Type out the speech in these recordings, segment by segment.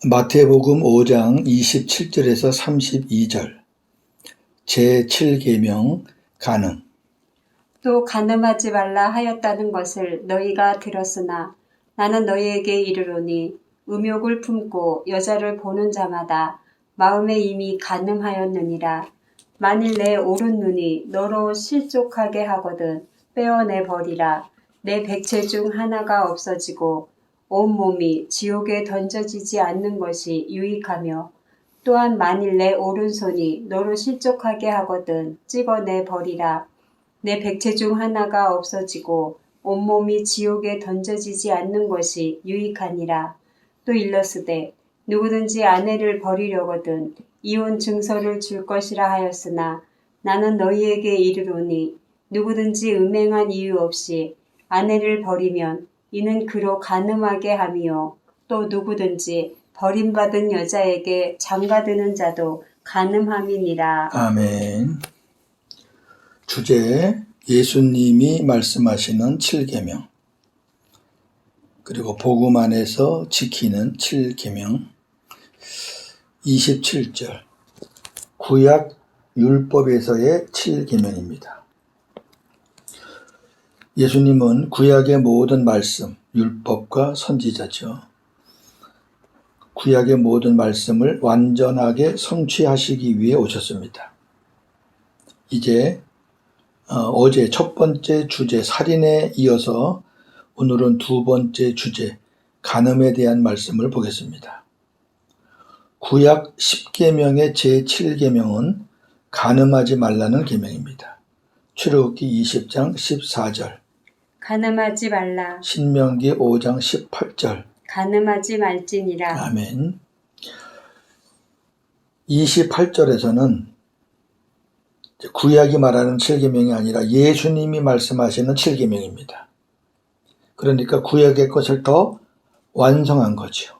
마태복음 5장 27절에서 32절 제7계명 간음. 또 간음하지 말라 하였다는 것을 너희가 들었으나 나는 너희에게 이르노니 음욕을 품고 여자를 보는 자마다 마음에 이미 간음하였느니라. 만일 내 오른 눈이 너로 실족하게 하거든 빼어내 버리라. 내 백체 중 하나가 없어지고 온 몸이 지옥에 던져지지 않는 것이 유익하며, 또한 만일 내 오른손이 너로 실족하게 하거든 찍어내 버리라. 내 백체 중 하나가 없어지고 온몸이 지옥에 던져지지 않는 것이 유익하니라. 또 일러스되 누구든지 아내를 버리려거든 이혼 증서를 줄 것이라 하였으나 나는 너희에게 이르노니 누구든지 음행한 이유 없이 아내를 버리면 이는 그로 간음하게 함이요, 또 누구든지 버림받은 여자에게 장가드는 자도 간음함이니라. 아멘. 주제 예수님이 말씀하시는 7계명, 그리고 복음 안에서 지키는 7계명. 27절 구약 율법에서의 7계명입니다. 예수님은 구약의 모든 말씀, 율법과 선지자죠. 구약의 모든 말씀을 완전하게 성취하시기 위해 오셨습니다. 이제 어제 첫 번째 주제 살인에 이어서 오늘은 두 번째 주제 간음에 대한 말씀을 보겠습니다. 구약 10계명의 제7계명은 간음하지 말라는 계명입니다. 출애굽기 20장 14절, 간음하지 말라. 신명기 5장 18절, 간음하지 말지니라. 아멘. 28절에서는 구약이 말하는 7계명이 아니라 예수님이 말씀하시는 7계명입니다. 그러니까 구약의 것을 더 완성한 거죠.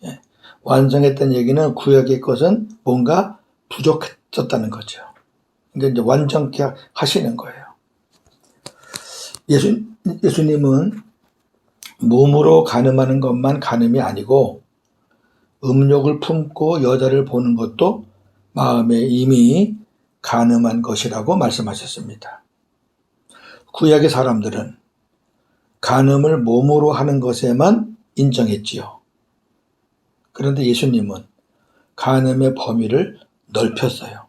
예. 완성했다는 얘기는 구약의 것은 뭔가 부족했었다는 거죠. 그러니까 이제 완전케 하시는 거예요. 예수님은 몸으로 간음하는 것만 간음이 아니고 음욕을 품고 여자를 보는 것도 마음에 이미 간음한 것이라고 말씀하셨습니다. 구약의 사람들은 간음을 몸으로 하는 것에만 인정했지요. 그런데 예수님은 간음의 범위를 넓혔어요.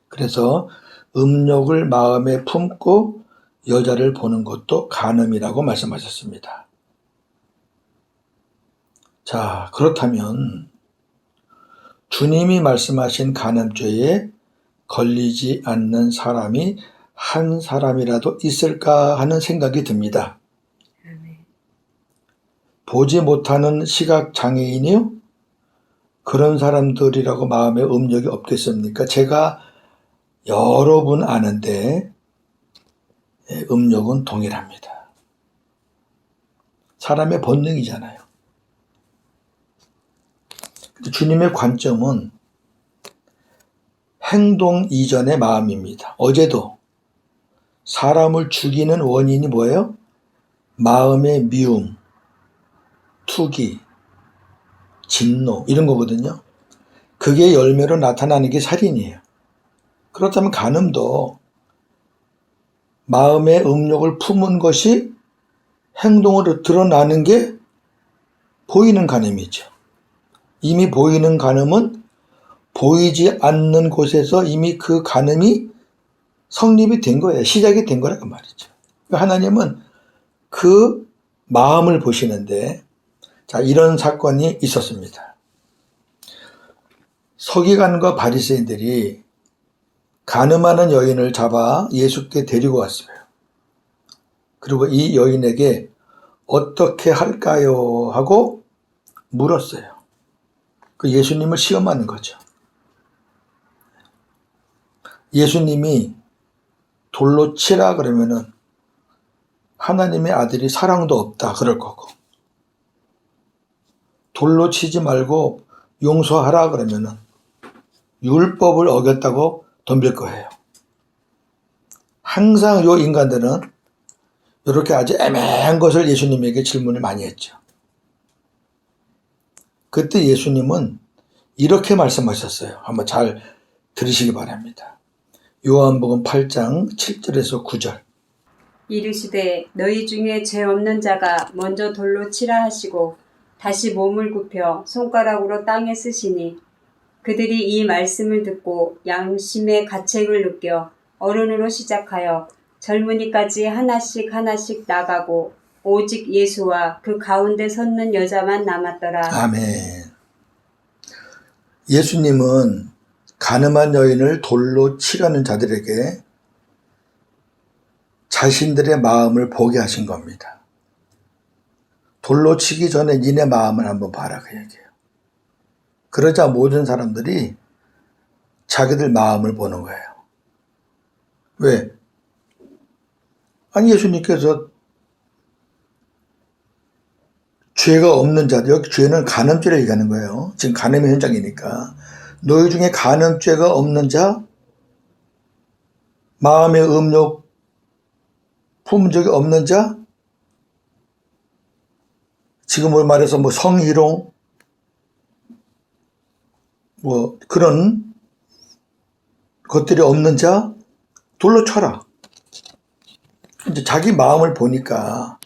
그래서 음욕을 마음에 품고 여자를 보는 것도 간음이라고 말씀하셨습니다. 자, 그렇다면 주님이 말씀하신 간음죄에 걸리지 않는 사람이 한 사람이라도 있을까 하는 생각이 듭니다. 보지 못하는 시각장애인이요? 그런 사람들이라고 마음에 음욕이 없겠습니까? 제가 여러 분 아는데 음욕은 동일합니다. 사람의 본능이잖아요. 주님의 관점은 행동 이전의 마음입니다. 어제도 사람을 죽이는 원인이 뭐예요? 마음의 미움, 투기, 진노 이런 거거든요. 그게 열매로 나타나는 게 살인이에요. 그렇다면 간음도 마음의 음욕을 품은 것이 행동으로 드러나는 게 보이는 간음이죠. 이미 보이는 간음은 보이지 않는 곳에서 이미 그 간음이 성립이 된 거예요. 시작이 된 거라고 말이죠. 하나님은 그 마음을 보시는데, 자, 이런 사건이 있었습니다. 서기관과 바리새인들이 간음하는 여인을 잡아 예수께 데리고 왔어요. 그리고 이 여인에게 어떻게 할까요? 하고 물었어요. 그 예수님을 시험하는 거죠. 예수님이 돌로 치라 그러면은 하나님의 아들이 사랑도 없다 그럴 거고, 돌로 치지 말고 용서하라 그러면은 율법을 어겼다고 덤빌 거예요. 항상 요 인간들은 이렇게 아주 애매한 것을 예수님에게 질문을 많이 했죠. 그때 예수님은 이렇게 말씀하셨어요. 한번 잘 들으시기 바랍니다. 요한복음 8장 7절에서 9절. 이르시되 너희 중에 죄 없는 자가 먼저 돌로 치라 하시고 다시 몸을 굽혀 손가락으로 땅에 쓰시니 그들이 이 말씀을 듣고 양심의 가책을 느껴 어른으로 시작하여 젊은이까지 하나씩 하나씩 나가고 오직 예수와 그 가운데 섰는 여자만 남았더라. 아멘. 예수님은 가늠한 여인을 돌로 치려는 자들에게 자신들의 마음을 보게 하신 겁니다. 돌로 치기 전에 니네 마음을 한번 봐라 그 얘기예요. 그러자 모든 사람들이 자기들 마음을 보는 거예요. 왜? 아니 예수님께서 죄가 없는 자들, 여기 죄는 간음죄를 얘기하는 거예요. 지금 간음의 현장이니까. 너희 중에 간음죄가 없는 자, 마음의 음욕 품은 적이 없는 자, 지금으로 말해서 뭐 성희롱, 뭐 그런 것들이 없는 자, 돌로 쳐라. 이제 자기 마음을 보니까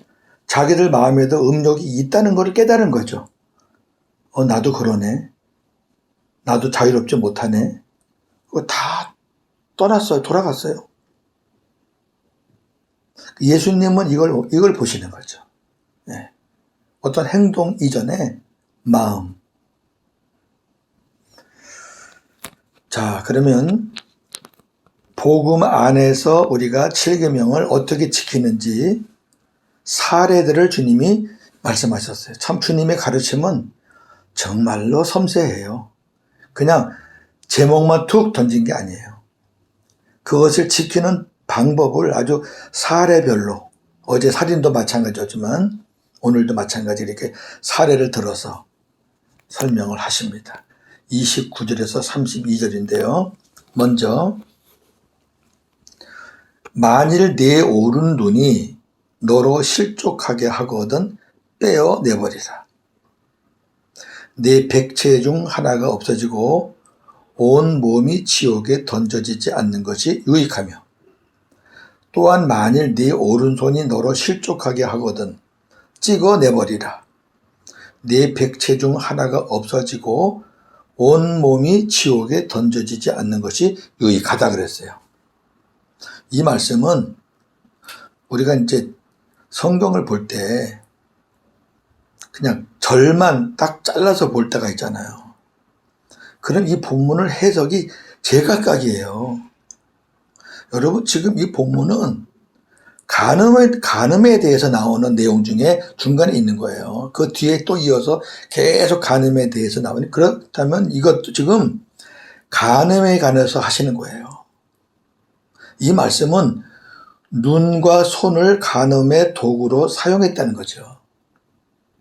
자기들 마음에도 음욕이 있다는 걸 깨달은 거죠. 나도 그러네. 나도 자유롭지 못하네. 그거 다 떠났어요. 돌아갔어요. 예수님은 이걸 보시는 거죠. 네. 어떤 행동 이전에 마음. 자, 그러면 복음 안에서 우리가 7계명을 어떻게 지키는지 사례들을 주님이 말씀하셨어요. 참 주님의 가르침은 정말로 섬세해요. 그냥 제목만 툭 던진 게 아니에요. 그것을 지키는 방법을 아주 사례별로, 어제 살인도 마찬가지였지만 오늘도 마찬가지 이렇게 사례를 들어서 설명을 하십니다. 29절에서 32절인데요. 먼저 만일 내 오른눈이 너로 실족하게 하거든 떼어내버리라. 내 백체 중 하나가 없어지고 온 몸이 지옥에 던져지지 않는 것이 유익하며 또한 만일 네 오른손이 너로 실족하게 하거든 찍어내버리라. 네 백체 중 하나가 없어지고 온 몸이 지옥에 던져지지 않는 것이 유익하다 그랬어요. 이 말씀은 우리가 이제 성경을 볼 때 그냥 절만 딱 잘라서 볼 때가 있잖아요. 그럼 이 본문을 해석이 제각각이에요. 여러분 지금 이 본문은 간음에 대해서 나오는 내용 중에 중간에 있는 거예요. 그 뒤에 또 이어서 계속 간음에 대해서 나오니 그렇다면 이것도 지금 간음에 관해서 하시는 거예요. 이 말씀은 눈과 손을 간음의 도구로 사용했다는 거죠.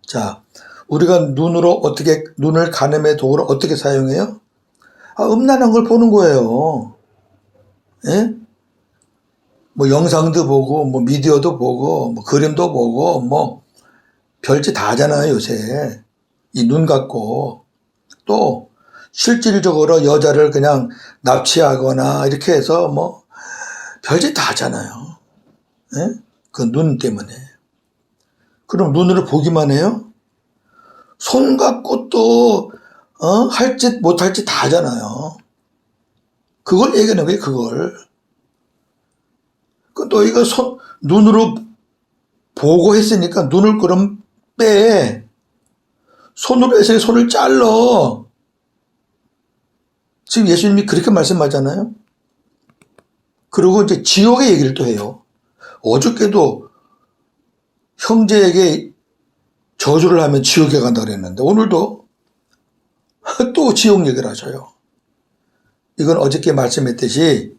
자, 우리가 눈을 간음의 도구로 어떻게 사용해요? 음란한 걸 보는 거예요. 예? 뭐 영상도 보고, 뭐 미디어도 보고, 뭐 그림도 보고, 뭐 별짓 다 하잖아요, 요새. 이 눈 갖고. 또 실질적으로 여자를 그냥 납치하거나 이렇게 해서 뭐 별짓 다 하잖아요. 예? 그 눈 때문에. 그럼 눈으로 보기만 해요? 손 갖고 또 할 짓 못할 짓 다 하잖아요. 그걸 얘기하는 거예요, 그걸. 너희가 눈으로 보고 했으니까 눈을 그럼 빼. 손으로 해서 손을 잘라. 지금 예수님이 그렇게 말씀하잖아요. 그리고 이제 지옥의 얘기를 또 해요. 어저께도 형제에게 저주를 하면 지옥에 간다 그랬는데 오늘도 또 지옥 얘기를 하셔요. 이건 어저께 말씀했듯이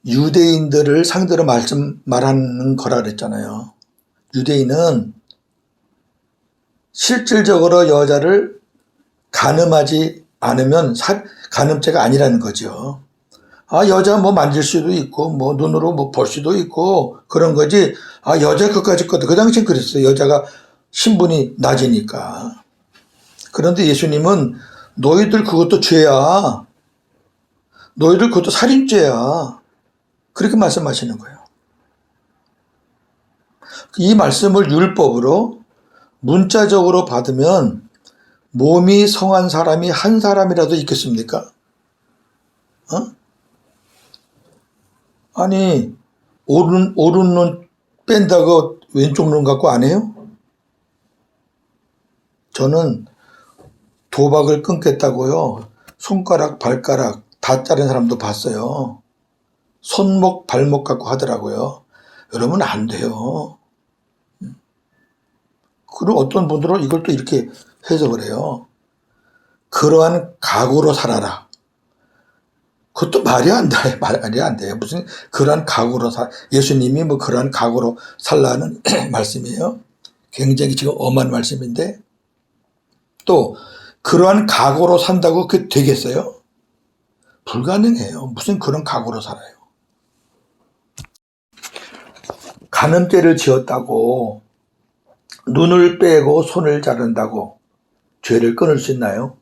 유대인들을 상대로 말하는 거라 그랬잖아요. 유대인은 실질적으로 여자를 간음하지 않으면 간음죄가 아니라는 거죠. 여자 뭐 만질 수도 있고, 뭐 눈으로 뭐 볼 수도 있고, 그런 거지. 여자 것까지 거든. 그 당시엔 그랬어요. 여자가 신분이 낮으니까. 그런데 예수님은 너희들 그것도 죄야. 너희들 그것도 살인죄야. 그렇게 말씀하시는 거예요. 이 말씀을 율법으로 문자적으로 받으면 몸이 성한 사람이 한 사람이라도 있겠습니까? 아니, 오른눈 뺀다고 왼쪽 눈 갖고 안 해요? 저는 도박을 끊겠다고요. 손가락, 발가락 다 자른 사람도 봤어요. 손목, 발목 갖고 하더라고요. 여러분 안 돼요. 그리고 어떤 분들은 이걸 또 이렇게 해석을 해요. 그러한 각오로 살아라. 그것도 말이 안 돼. 말이 안 돼요. 무슨 그러한 각오로 예수님이 뭐 그러한 각오로 살라는 말씀이에요. 굉장히 지금 엄한 말씀인데 또 그러한 각오로 산다고 그게 되겠어요? 불가능해요. 무슨 그런 각오로 살아요. 간음죄를 지었다고 눈을 빼고 손을 자른다고 죄를 끊을 수 있나요?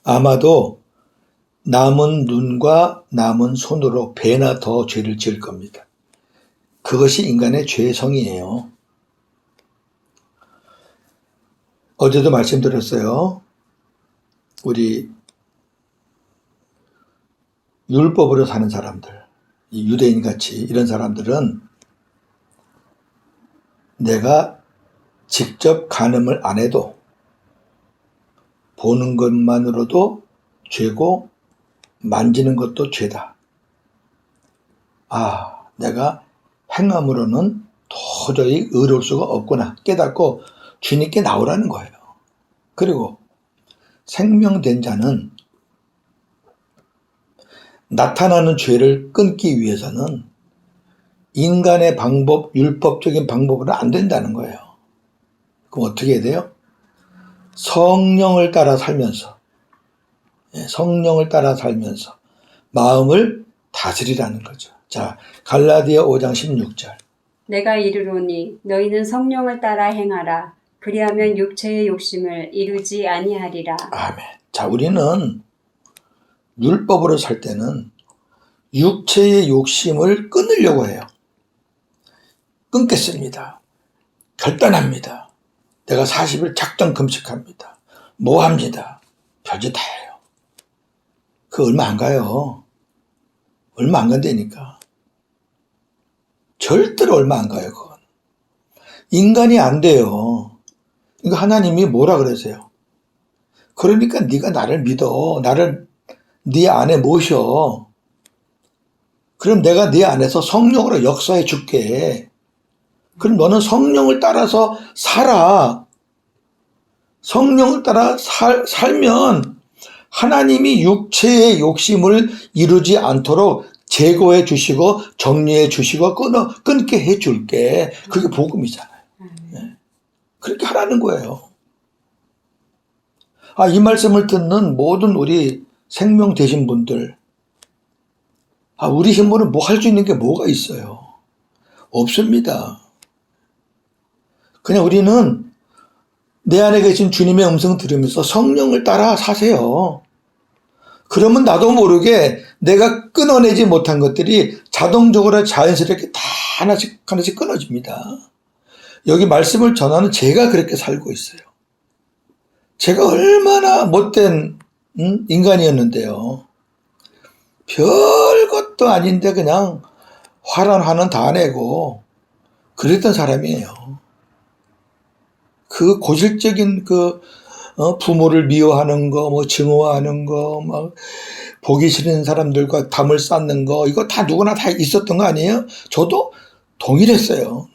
아마도 남은 눈과 남은 손으로 배나 더 죄를 지을 겁니다. 그것이 인간의 죄성이에요. 어제도 말씀드렸어요. 우리 율법으로 사는 사람들, 이 유대인같이 이런 사람들은 내가 직접 간음을 안 해도 보는 것만으로도 죄고 만지는 것도 죄다. 아, 내가 행함으로는 도저히 의로울 수가 없구나 깨닫고 주님께 나오라는 거예요. 그리고 생명된 자는 나타나는 죄를 끊기 위해서는 인간의 방법, 율법적인 방법으로 안 된다는 거예요. 그럼 어떻게 해야 돼요? 성령을 따라 살면서, 성령을 따라 살면서 마음을 다스리라는 거죠. 자, 갈라디아 5장 16절. 내가 이르노니 너희는 성령을 따라 행하라. 그리하면 육체의 욕심을 이루지 아니하리라. 아멘. 자, 우리는 율법으로 살 때는 육체의 욕심을 끊으려고 해요. 끊겠습니다. 결단합니다. 내가 40일 작정 금식합니다. 뭐 합니다. 별짓 다 해요. 그 얼마 안 가요. 얼마 안 간다니까. 절대로 얼마 안 가요, 그건. 인간이 안 돼요. 그러니까 하나님이 뭐라 그러세요? 그러니까 네가 나를 믿어. 나를 네 안에 모셔. 그럼 내가 네 안에서 성령으로 역사해 줄게. 그럼 너는 성령을 따라서 살아. 성령을 따라 살면 하나님이 육체의 욕심을 이루지 않도록 제거해 주시고 정리해 주시고 끊게 해 줄게. 그게 복음이잖아요. 네. 그렇게 하라는 거예요. 아, 이 말씀을 듣는 모든 우리 생명 되신 분들, 아, 우리 힘으로 뭐 할 수 있는 게 뭐가 있어요? 없습니다. 그냥 우리는 내 안에 계신 주님의 음성 들으면서 성령을 따라 사세요. 그러면 나도 모르게 내가 끊어내지 못한 것들이 자동적으로 자연스럽게 다 하나씩 하나씩 끊어집니다. 여기 말씀을 전하는 제가 그렇게 살고 있어요. 제가 얼마나 못된 인간이었는데요. 별것도 아닌데 그냥 화난 화는 다 내고 그랬던 사람이에요. 그 고질적인 부모를 미워하는 거, 뭐 증오하는 거, 막 보기 싫은 사람들과 담을 쌓는 거, 이거 다 누구나 다 있었던 거 아니에요? 저도 동일했어요.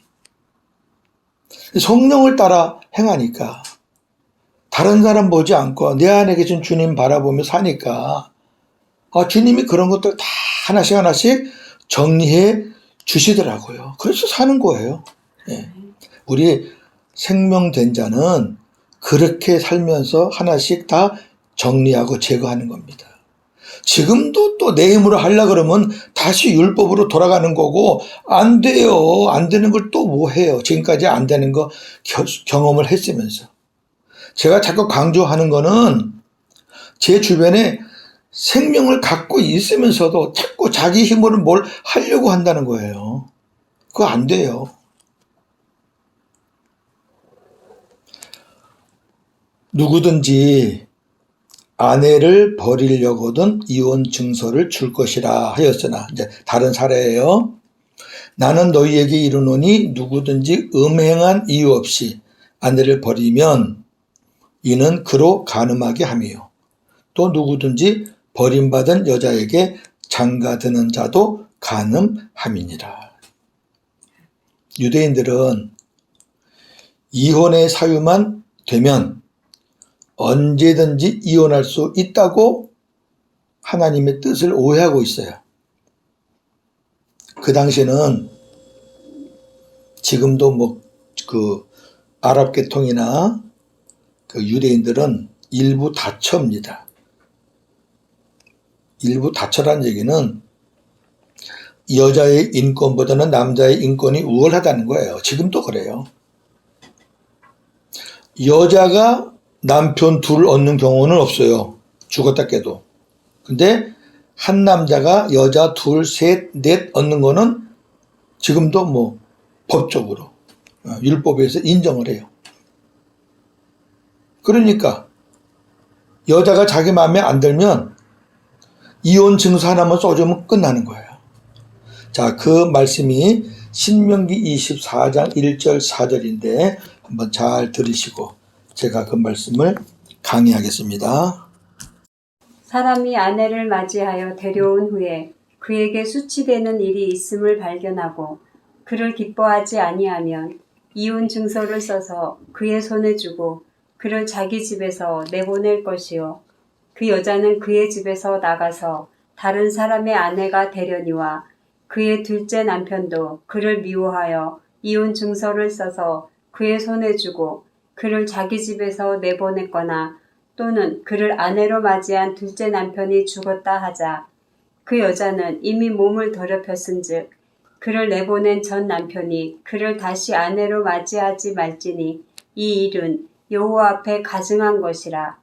성령을 따라 행하니까 다른 사람 보지 않고 내 안에 계신 주님 바라보며 사니까 주님이 그런 것들 다 하나씩 하나씩 정리해 주시더라고요. 그래서 사는 거예요. 예. 우리 생명된 자는 그렇게 살면서 하나씩 다 정리하고 제거하는 겁니다. 지금도 또 내 힘으로 하려고 그러면 다시 율법으로 돌아가는 거고, 안 돼요. 안 되는 걸 또 뭐 해요. 지금까지 안 되는 거 경험을 했으면서. 제가 자꾸 강조하는 거는 제 주변에 생명을 갖고 있으면서도 자꾸 자기 힘으로 뭘 하려고 한다는 거예요. 그거 안 돼요. 누구든지 아내를 버리려거든 이혼 증서를 줄 것이라 하였으나, 이제 다른 사례예요. 나는 너희에게 이르노니 누구든지 음행한 이유 없이 아내를 버리면 이는 그로 간음하게 함이요. 또 누구든지 버림받은 여자에게 장가드는 자도 간음함이니라. 유대인들은 이혼의 사유만 되면 언제든지 이혼할 수 있다고 하나님의 뜻을 오해하고 있어요. 그 당시에는 지금도 아랍 계통이나 유대인들은 일부 다처입니다. 일부 다처란 얘기는 여자의 인권보다는 남자의 인권이 우월하다는 거예요. 지금도 그래요. 여자가 남편 둘 얻는 경우는 없어요. 죽었다 깨도. 근데 한 남자가 여자 둘, 셋, 넷 얻는 거는 지금도 법적으로 율법에서 인정을 해요. 그러니까 여자가 자기 마음에 안 들면 이혼 증서 하나만 써주면 끝나는 거예요. 자, 그 말씀이 신명기 24장 1절 4절인데 한번 잘 들으시고 제가 그 말씀을 강의하겠습니다. 사람이 아내를 맞이하여 데려온 후에 그에게 수치되는 일이 있음을 발견하고 그를 기뻐하지 아니하면 이혼 증서를 써서 그의 손에 주고 그를 자기 집에서 내보낼 것이요. 그 여자는 그의 집에서 나가서 다른 사람의 아내가 되려니와 그의 둘째 남편도 그를 미워하여 이혼 증서를 써서 그의 손에 주고 그를 자기 집에서 내보냈거나 또는 그를 아내로 맞이한 둘째 남편이 죽었다 하자 그 여자는 이미 몸을 더럽혔은즉 그를 내보낸 전 남편이 그를 다시 아내로 맞이하지 말지니 이 일은 여호와 앞에 가증한 것이라.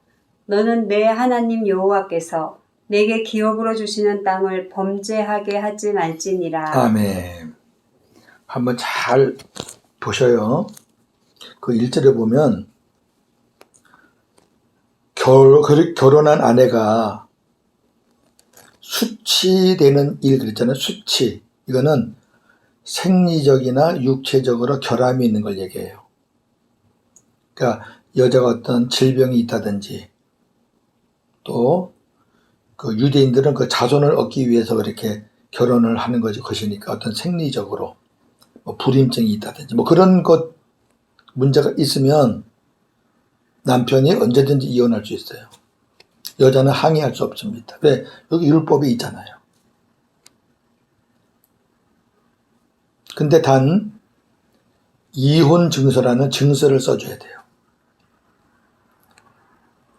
너는 내 하나님 여호와께서 내게 기업으로 주시는 땅을 범죄하게 하지 말지니라. 아멘. 한번 잘 보셔요. 그 1절에 보면 결혼한 아내가 수치되는 일 그랬잖아요. 수치. 이거는 생리적이나 육체적으로 결함이 있는 걸 얘기해요. 그러니까 여자가 어떤 질병이 있다든지 또 그 유대인들은 그 자손을 얻기 위해서 그렇게 결혼을 하는 것이니까 어떤 생리적으로 불임증이 있다든지 그런 것 문제가 있으면 남편이 언제든지 이혼할 수 있어요. 여자는 항의할 수 없습니다. 왜? 여기 율법에 있잖아요. 근데 단 이혼 증서라는 증서를 써줘야 돼요.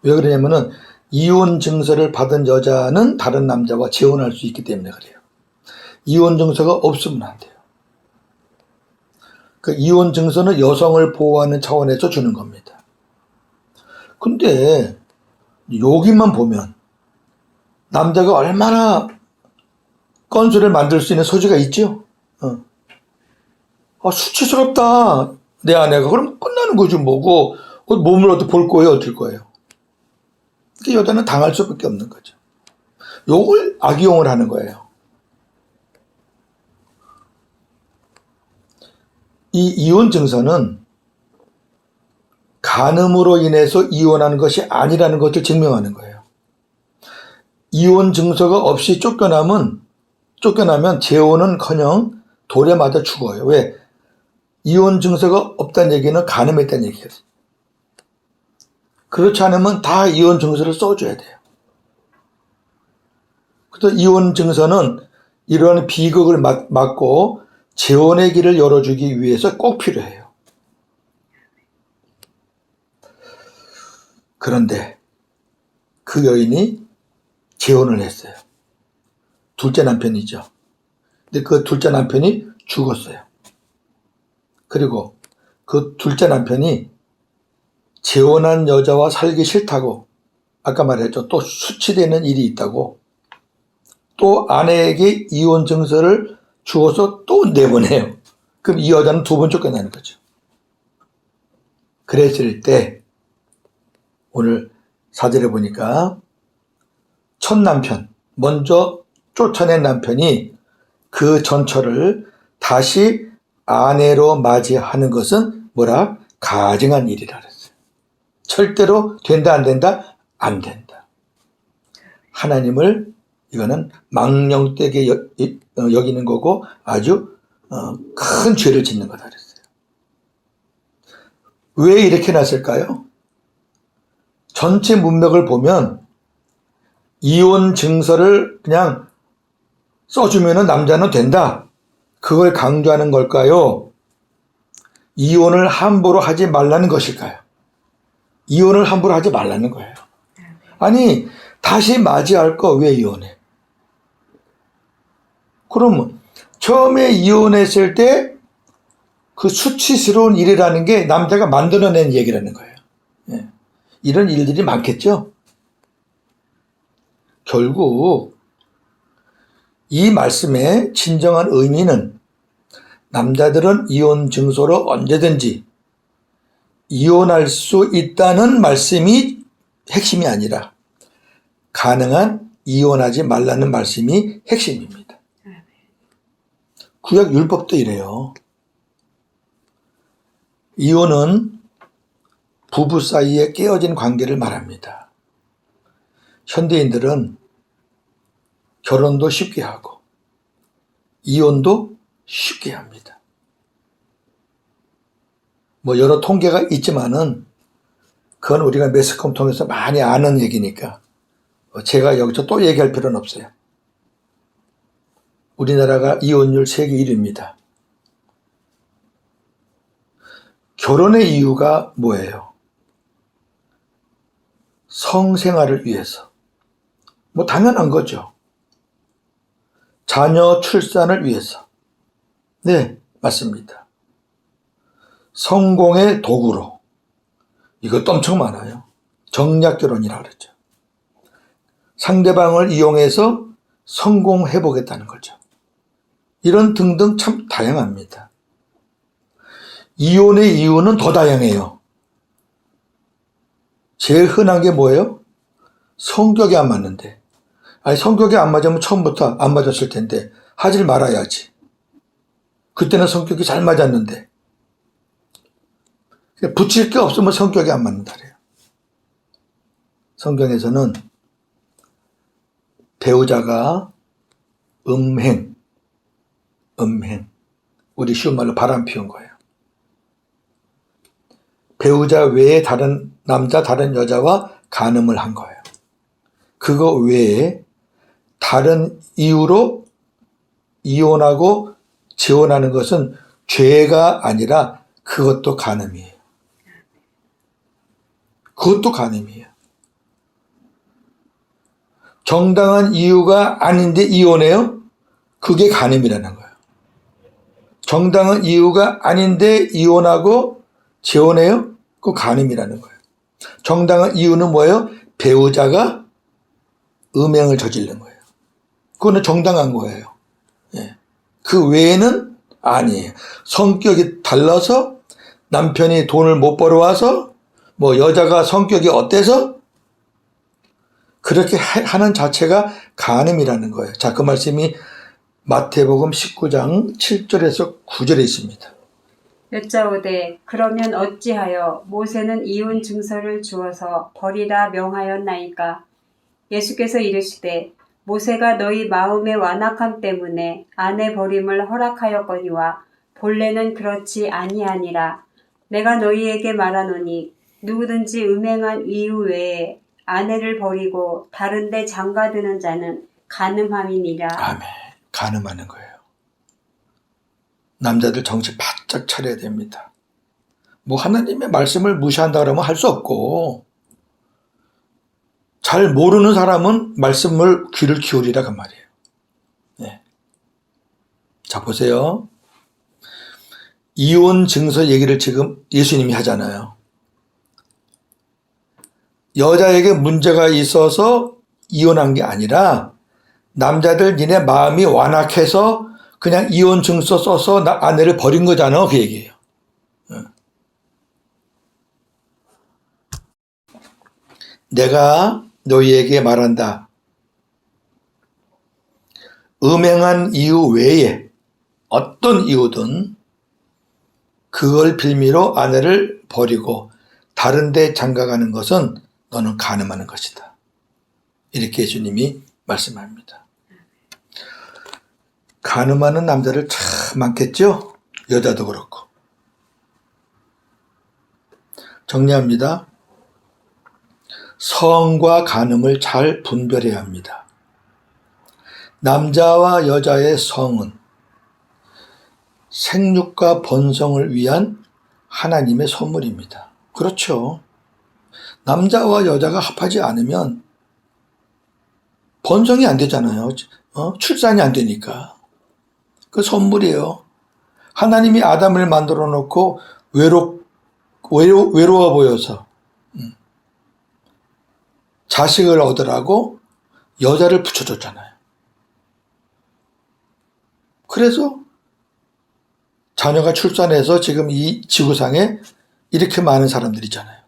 왜 그러냐면은 이혼 증서를 받은 여자는 다른 남자와 재혼할 수 있기 때문에 그래요. 이혼 증서가 없으면 안 돼요. 그 이혼 증서는 여성을 보호하는 차원에서 주는 겁니다. 근데 여기만 보면 남자가 얼마나 건수를 만들 수 있는 소지가 있죠. 수치스럽다 내 아내가. 그럼 끝나는 거죠. 뭐고 몸을 어떻게 볼 거예요, 어떨 거예요. 그 여자는 당할 수밖에 없는 거죠. 요걸 악용을 하는 거예요. 이 이혼 증서는 간음으로 인해서 이혼하는 것이 아니라는 것을 증명하는 거예요. 이혼 증서가 없이 쫓겨나면 재혼은커녕 돌에 맞아 죽어요. 왜? 이혼 증서가 없다는 얘기는 간음했다는 얘기거든요. 그렇지 않으면 다 이혼 증서를 써줘야 돼요. 그래서 이혼 증서는 이러한 비극을 막고 재혼의 길을 열어주기 위해서 꼭 필요해요. 그런데 그 여인이 재혼을 했어요. 둘째 남편이죠. 근데 그 둘째 남편이 죽었어요. 그리고 그 둘째 남편이 재혼한 여자와 살기 싫다고 아까 말했죠. 또 수치되는 일이 있다고 또 아내에게 이혼 증서를 주어서 또 내보내요. 그럼 이 여자는 두 번 쫓겨나는 거죠. 그랬을 때 오늘 사절에 보니까 첫 남편, 먼저 쫓아낸 남편이 그 전처를 다시 아내로 맞이하는 것은 뭐라? 가증한 일이라 그랬어요. 절대로 된다 안 된다? 안 된다. 하나님을 이거는 망령되게 여기는 거고 아주 큰 죄를 짓는 거다 그랬어요. 왜 이렇게 났을까요? 전체 문맥을 보면 이혼 증서를 그냥 써주면 남자는 된다. 그걸 강조하는 걸까요? 이혼을 함부로 하지 말라는 것일까요? 이혼을 함부로 하지 말라는 거예요. 아니 다시 맞이할 거 왜 이혼해? 그럼 처음에 이혼했을 때 그 수치스러운 일이라는 게 남자가 만들어낸 얘기라는 거예요. 예. 이런 일들이 많겠죠? 결국 이 말씀의 진정한 의미는 남자들은 이혼 증서로 언제든지 이혼할 수 있다는 말씀이 핵심이 아니라 가능한 이혼하지 말라는 말씀이 핵심입니다. 구약 율법도 이래요. 이혼은 부부 사이에 깨어진 관계를 말합니다. 현대인들은 결혼도 쉽게 하고 이혼도 쉽게 합니다. 뭐 여러 통계가 있지만은 그건 우리가 매스컴 통해서 많이 아는 얘기니까 제가 여기서 또 얘기할 필요는 없어요. 우리나라가 이혼율 세계 1위입니다. 결혼의 이유가 뭐예요? 성생활을 위해서. 뭐 당연한 거죠. 자녀 출산을 위해서. 네, 맞습니다. 성공의 도구로. 이것도 엄청 많아요. 정략 결혼이라고 그랬죠. 상대방을 이용해서 성공해 보겠다는 거죠. 이런 등등 참 다양합니다. 이혼의 이유는 더 다양해요. 제일 흔한 게 뭐예요? 성격이 안 맞는데. 아니 성격이 안 맞으면 처음부터 안 맞았을 텐데 하질 말아야지. 그때는 성격이 잘 맞았는데. 붙일 게 없으면 성격이 안 맞는다 그래요. 성경에서는 배우자가 음행, 우리 쉬운 말로 바람 피운 거예요. 배우자 외에 다른 남자, 다른 여자와 간음을 한 거예요. 그거 외에 다른 이유로 이혼하고 재혼하는 것은 죄가 아니라 그것도 간음이에요. 그것도 간음이에요. 정당한 이유가 아닌데 이혼해요? 그게 간음이라는 거예요. 정당한 이유가 아닌데 이혼하고 재혼해요? 그거 간음이라는 거예요. 정당한 이유는 뭐예요? 배우자가 음행을 저지른 거예요. 그거는 정당한 거예요. 예. 그 외에는 아니에요. 성격이 달라서 남편이 돈을 못 벌어와서 뭐 여자가 성격이 어때서 그렇게 하는 자체가 간음이라는 거예요. 자, 그 말씀이 마태복음 19장 7절에서 9절에 있습니다. 여짜오되 그러면 어찌하여 모세는 이혼 증서를 주어서 버리라 명하였나이까? 예수께서 이르시되 모세가 너희 마음의 완악함 때문에 아내 버림을 허락하였거니와 본래는 그렇지 아니하니라. 내가 너희에게 말하노니 누구든지 음행한 이유 외에 아내를 버리고 다른 데 장가드는 자는 간음함이니라. 아멘. 간음하는 거예요. 남자들 정신 바짝 차려야 됩니다. 뭐 하나님의 말씀을 무시한다 그러면 할 수 없고 잘 모르는 사람은 말씀을 귀를 기울이라 그 말이에요. 네. 자, 보세요. 이혼 증서 얘기를 지금 예수님이 하잖아요. 여자에게 문제가 있어서 이혼한 게 아니라 남자들 니네 마음이 완악해서 그냥 이혼 증서 써서 아내를 버린 거잖아. 그 얘기예요. 내가 너희에게 말한다. 음행한 이유 외에 어떤 이유든 그걸 빌미로 아내를 버리고 다른 데 장가가는 것은 너는 간음하는 것이다. 이렇게 예수님이 말씀합니다. 간음하는 남자들 참 많겠죠? 여자도 그렇고. 정리합니다. 성과 간음을 잘 분별해야 합니다. 남자와 여자의 성은 생육과 번성을 위한 하나님의 선물입니다. 그렇죠. 남자와 여자가 합하지 않으면 번성이 안 되잖아요. 출산이 안 되니까. 그 선물이에요. 하나님이 아담을 만들어 놓고 외로워 보여서 자식을 얻으라고 여자를 붙여줬잖아요. 그래서 자녀가 출산해서 지금 이 지구상에 이렇게 많은 사람들이잖아요.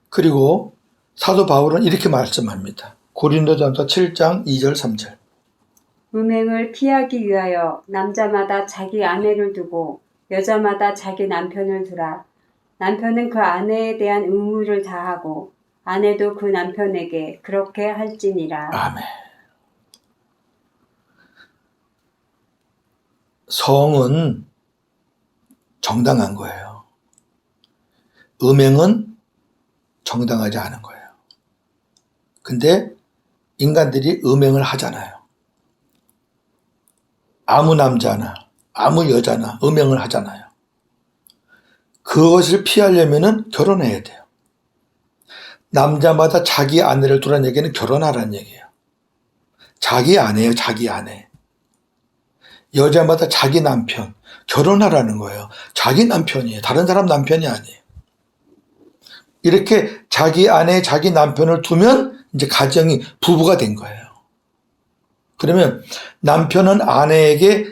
그리고 사도 바울은 이렇게 말씀합니다. 고린도전서 7장 2절 3절. 음행을 피하기 위하여 남자마다 자기 아내를 두고 여자마다 자기 남편을 두라. 남편은 그 아내에 대한 의무를 다하고 아내도 그 남편에게 그렇게 할지니라. 아멘. 성은 정당한 거예요. 음행은 정당하지 않은 거예요. 근데 인간들이 음행을 하잖아요. 아무 남자나 아무 여자나 음행을 하잖아요. 그것을 피하려면은 결혼해야 돼요. 남자마다 자기 아내를 두라는 얘기는 결혼하라는 얘기예요. 자기 아내예요, 자기 아내. 여자마다 자기 남편, 결혼하라는 거예요. 자기 남편이에요. 다른 사람 남편이 아니에요. 이렇게 자기 아내, 자기 남편을 두면 이제 가정이 부부가 된 거예요. 그러면 남편은 아내에게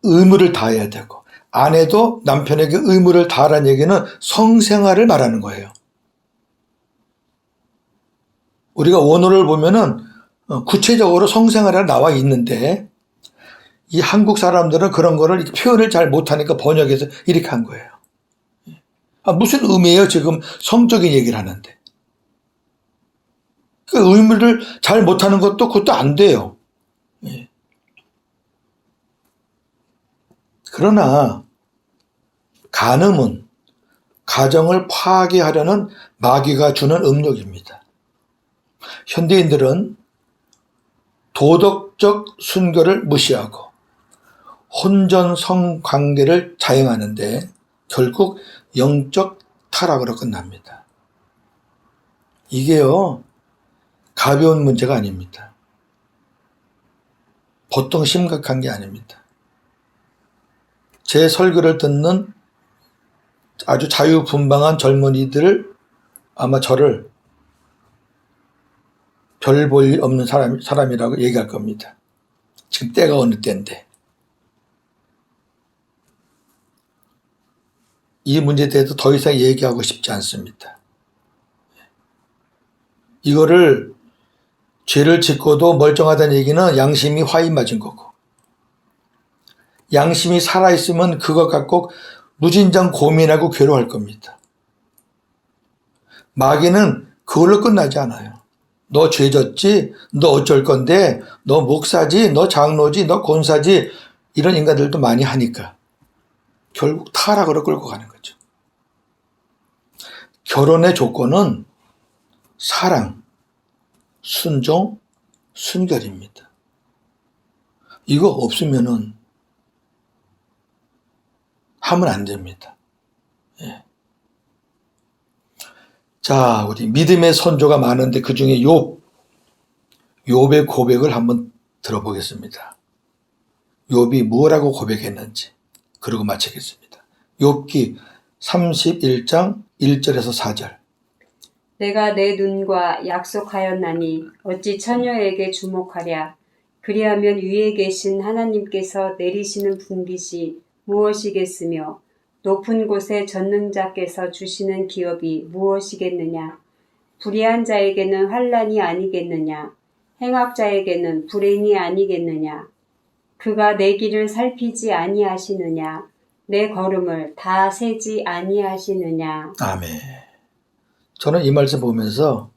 의무를 다해야 되고 아내도 남편에게 의무를 다하라는 얘기는 성생활을 말하는 거예요. 우리가 원어를 보면은 구체적으로 성생활이 나와 있는데 이 한국 사람들은 그런 거를 표현을 잘 못하니까 번역해서 이렇게 한 거예요. 무슨 의미예요? 지금 성적인 얘기를 하는데. 그 의미를 잘 못하는 것도 그것도 안 돼요. 그러나 간음은 가정을 파괴하려는 마귀가 주는 음욕입니다. 현대인들은 도덕적 순결을 무시하고 혼전 성관계를 자행하는데 결국 영적 타락으로 끝납니다. 이게요, 가벼운 문제가 아닙니다. 보통 심각한 게 아닙니다. 제 설교를 듣는 아주 자유분방한 젊은이들 아마 저를 별 볼 일 없는 사람이라고 얘기할 겁니다. 지금 때가 어느 때인데. 이 문제에 대해서 더 이상 얘기하고 싶지 않습니다. 이거를 죄를 짓고도 멀쩡하다는 얘기는 양심이 화이 맞은 거고 양심이 살아있으면 그것 갖고 무진장 고민하고 괴로워할 겁니다. 마귀는 그걸로 끝나지 않아요. 너 죄 졌지? 너 어쩔 건데? 너 목사지? 너 장로지? 너 권사지? 이런 인간들도 많이 하니까 결국 타락으로 끌고 가는 거죠. 결혼의 조건은 사랑, 순종, 순결입니다. 이거 없으면은 하면 안 됩니다. 예. 자, 우리 믿음의 선조가 많은데 그 중에 욥의 고백을 한번 들어보겠습니다. 욥이 뭐라고 고백했는지 그러고 마치겠습니다. 욥기 31장 1절에서 4절. 내가 내 눈과 약속하였나니 어찌 처녀에게 주목하랴. 그리하면 위에 계신 하나님께서 내리시는 분깃이 무엇이겠으며 높은 곳에 전능자께서 주시는 기업이 무엇이겠느냐. 불의한 자에게는 환난이 아니겠느냐. 행악자에게는 불행이 아니겠느냐. 그가 내 길을 살피지 아니하시느냐. 내 걸음을 다 세지 아니하시느냐. 아멘. 저는 이 말씀 보면서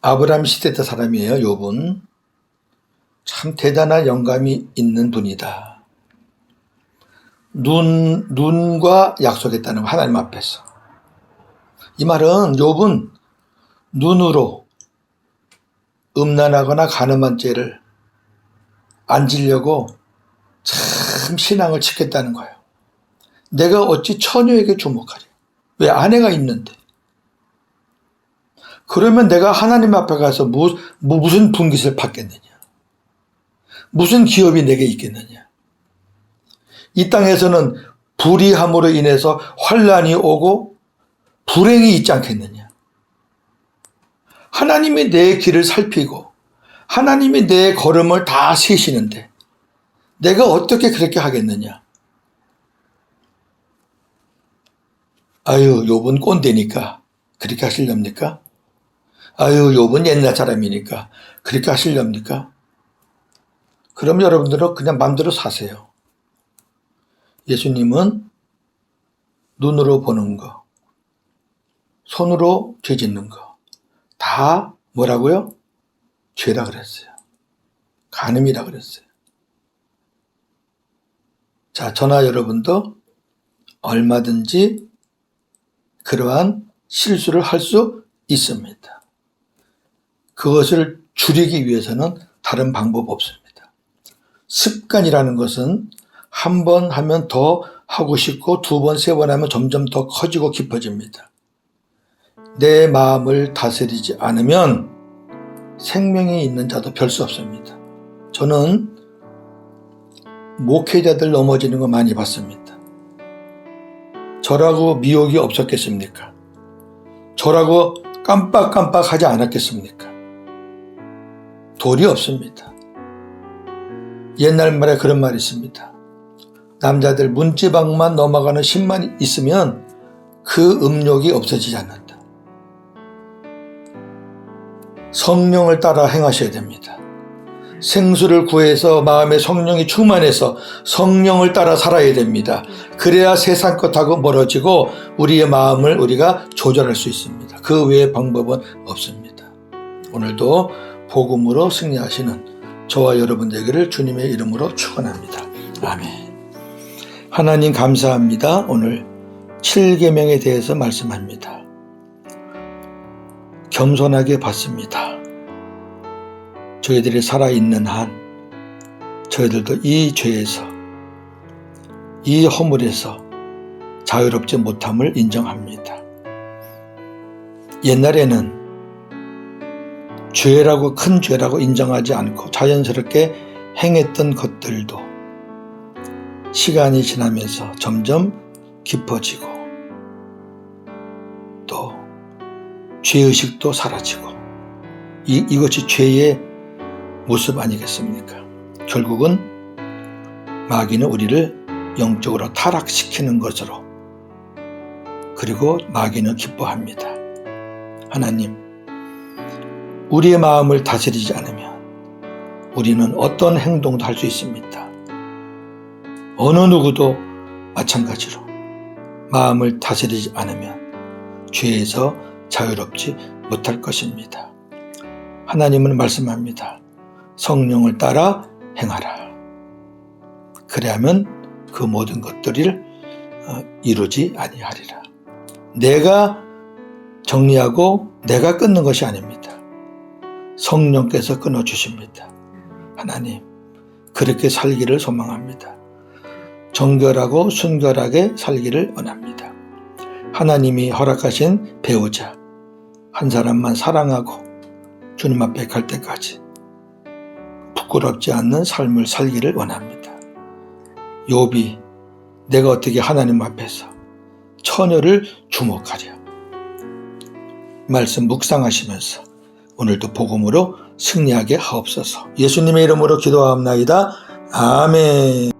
아브라함 시대 때 사람이에요. 욥은 참 대단한 영감이 있는 분이다. 눈과 약속했다는 거, 하나님 앞에서. 이 말은 욥은 눈으로 음란하거나 가늠한 죄를 안 지려고 참 신앙을 지켰다는 거예요. 내가 어찌 처녀에게 주목하랴. 왜? 아내가 있는데. 그러면 내가 하나님 앞에 가서 무슨 분깃을 받겠느냐. 무슨 기업이 내게 있겠느냐. 이 땅에서는 불의함으로 인해서 환난이 오고 불행이 있지 않겠느냐. 하나님이 내 길을 살피고 하나님이 내 걸음을 다 세시는데 내가 어떻게 그렇게 하겠느냐. 아유, 욥은 꼰대니까 그렇게 하시렵니까? 아유, 욥은 옛날 사람이니까 그렇게 하시렵니까? 그럼 여러분들은 그냥 마음대로 사세요. 예수님은 눈으로 보는 거, 손으로 죄 짓는 거 다 뭐라고요? 죄라 그랬어요. 간음이라 그랬어요. 자, 저나 여러분도 얼마든지 그러한 실수를 할 수 있습니다. 그것을 줄이기 위해서는 다른 방법 없습니다. 습관이라는 것은 한 번 하면 더 하고 싶고 두 번, 세 번 하면 점점 더 커지고 깊어집니다. 내 마음을 다스리지 않으면 생명이 있는 자도 별 수 없습니다. 저는 목회자들 넘어지는 거 많이 봤습니다. 저라고 미혹이 없었겠습니까? 저라고 깜빡깜빡 하지 않았겠습니까? 돌이 없습니다. 옛날 말에 그런 말이 있습니다. 남자들 문지방만 넘어가는 힘만 있으면 그 음욕이 없어지지 않는다. 성령을 따라 행하셔야 됩니다. 생수를 구해서 마음에 성령이 충만해서 성령을 따라 살아야 됩니다. 그래야 세상 것하고 멀어지고 우리의 마음을 우리가 조절할 수 있습니다. 그 외의 방법은 없습니다. 오늘도 복음으로 승리하시는 저와 여러분 되기를 주님의 이름으로 축원합니다. 아멘. 하나님 감사합니다. 오늘 7계명에 대해서 말씀합니다. 겸손하게 받습니다. 저희들이 살아있는 한 저희들도 이 죄에서 이 허물에서 자유롭지 못함을 인정합니다. 옛날에는 죄라고 큰 죄라고 인정하지 않고 자연스럽게 행했던 것들도 시간이 지나면서 점점 깊어지고 또 죄의식도 사라지고 이것이 죄의 모습 아니겠습니까? 결국은 마귀는 우리를 영적으로 타락시키는 것으로, 그리고 마귀는 기뻐합니다. 하나님, 우리의 마음을 다스리지 않으면 우리는 어떤 행동도 할 수 있습니다. 어느 누구도 마찬가지로 마음을 다스리지 않으면 죄에서 자유롭지 못할 것입니다. 하나님은 말씀합니다. 성령을 따라 행하라. 그래야만 그 모든 것들을 이루지 아니하리라. 내가 정리하고 내가 끊는 것이 아닙니다. 성령께서 끊어주십니다. 하나님, 그렇게 살기를 소망합니다. 정결하고 순결하게 살기를 원합니다. 하나님이 허락하신 배우자 한 사람만 사랑하고 주님 앞에 갈 때까지 부끄럽지 않는 삶을 살기를 원합니다. 욥이 내가 어떻게 하나님 앞에서 처녀를 주목하랴. 말씀 묵상하시면서 오늘도 복음으로 승리하게 하옵소서. 예수님의 이름으로 기도하옵나이다. 아멘.